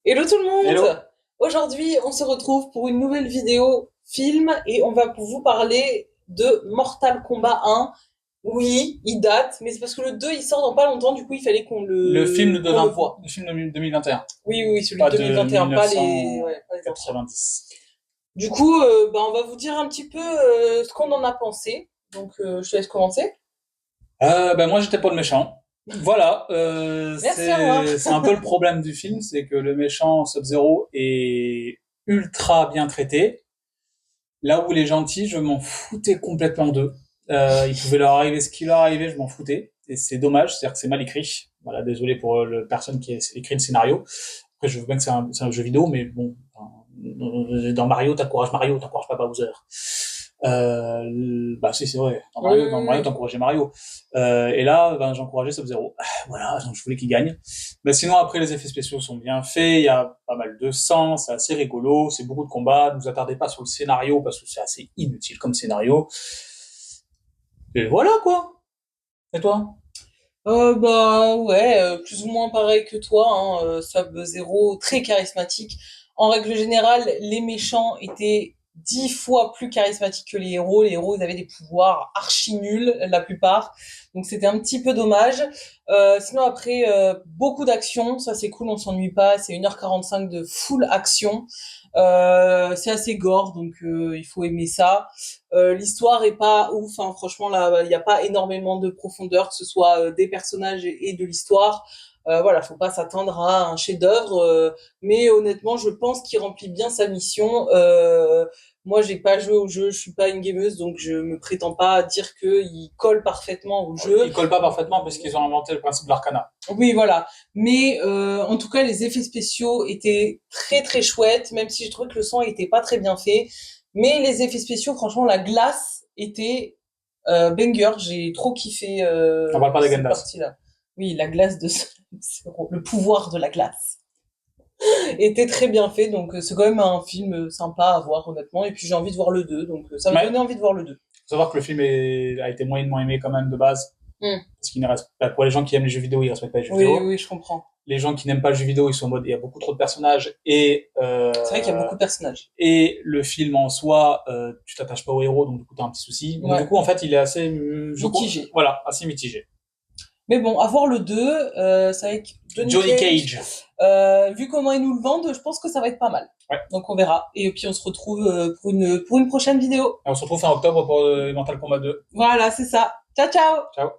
Hello tout le Hello. monde! Aujourd'hui, on se retrouve pour une nouvelle vidéo film et on va vous parler de Mortal Kombat 1. Oui, il date, mais c'est parce que le 2 il sort dans pas longtemps, du coup il fallait qu'on le voit. Le film de 2021, Oui, oui, oui, celui de pas de 2021, pas les anciens. 1990. Du coup, on va vous dire un petit peu ce qu'on en a pensé. Donc je te laisse commencer. Moi j'étais pas le méchant. Voilà, Merci, au revoir. c'est un peu le problème du film, c'est que le méchant Sub-Zero est ultra bien traité. Là où les gentils, je m'en foutais complètement d'eux. Il pouvait leur arriver ce qui leur arrivait, je m'en foutais. Et c'est dommage, c'est-à-dire que c'est mal écrit. Voilà, désolé pour la personne qui a écrit le scénario. Après, je veux bien que c'est un jeu vidéo, mais bon, dans Mario, t'encourages pas Bowser. Bah si, c'est vrai. Oui, oui, Dans Mario, oui. t'encourageais Mario. Et là, ben, j'encourageais Sub-Zero. Voilà, donc je voulais qu'il gagne. Mais sinon, après, les effets spéciaux sont bien faits. Il y a pas mal de sang, c'est assez rigolo, c'est beaucoup de combats. Ne vous attardez pas sur le scénario parce que c'est assez inutile comme scénario. Et voilà quoi. Et toi? Bah ouais, plus ou moins pareil que toi, hein, Sub-Zero, très charismatique. En règle générale, les méchants étaient 10 fois plus charismatiques que les héros. Les héros, ils avaient des pouvoirs archi nuls, la plupart. Donc c'était un petit peu dommage. Sinon après, beaucoup d'action, ça c'est cool, on s'ennuie pas. C'est 1h45 de full action. C'est assez gore, donc il faut aimer ça. L'histoire est pas ouf, hein. Franchement là, il n'y a pas énormément de profondeur, que ce soit des personnages et de l'histoire. Voilà, faut pas s'attendre à un chef-d'œuvre, mais honnêtement, je pense qu'il remplit bien sa mission. Moi, j'ai pas joué au jeu, je suis pas une gameuse, donc je me prétends pas à dire qu'il colle parfaitement au jeu. Ils collent pas parfaitement parce qu'ils ont inventé le principe de l'arcana. Oui, voilà. Mais en tout cas, les effets spéciaux étaient très très chouettes, même si je trouvais que le son était pas très bien fait. Mais les effets spéciaux, franchement, la glace était banger. J'ai trop kiffé On parle pas des cette Gendas. partie-là. Oui, la glace de Zero, le pouvoir de la glace était très bien fait. Donc c'est quand même un film sympa à voir honnêtement. Et puis j'ai envie de voir le 2, donc ça me Mais donnait envie de voir le 2. faut savoir que le film a été moyennement aimé quand même de base. Hmm. Parce qu'il ne reste pas, pour les gens qui aiment les jeux vidéo, ils respectent pas les jeux Oui, vidéo. oui, je comprends. Les gens qui n'aiment pas le jeu vidéo, ils sont en mode, il y a beaucoup trop de personnages C'est vrai qu'il y a beaucoup de personnages. et le film en soi, tu t'attaches pas au héros, donc du coup t'as un petit souci. Donc du Ouais, coup, en fait, il est assez, mitigé. voilà, assez mitigé. Mais bon, à voir le 2, c'est avec Johnny Johnny Cage. Cage. Vu comment ils nous le vendent, je pense que ça va être pas mal. Ouais. Donc on verra. Et puis on se retrouve pour une prochaine vidéo. Et on se retrouve fin octobre pour Mortal Kombat 2. Voilà, c'est ça. Ciao, ciao! Ciao.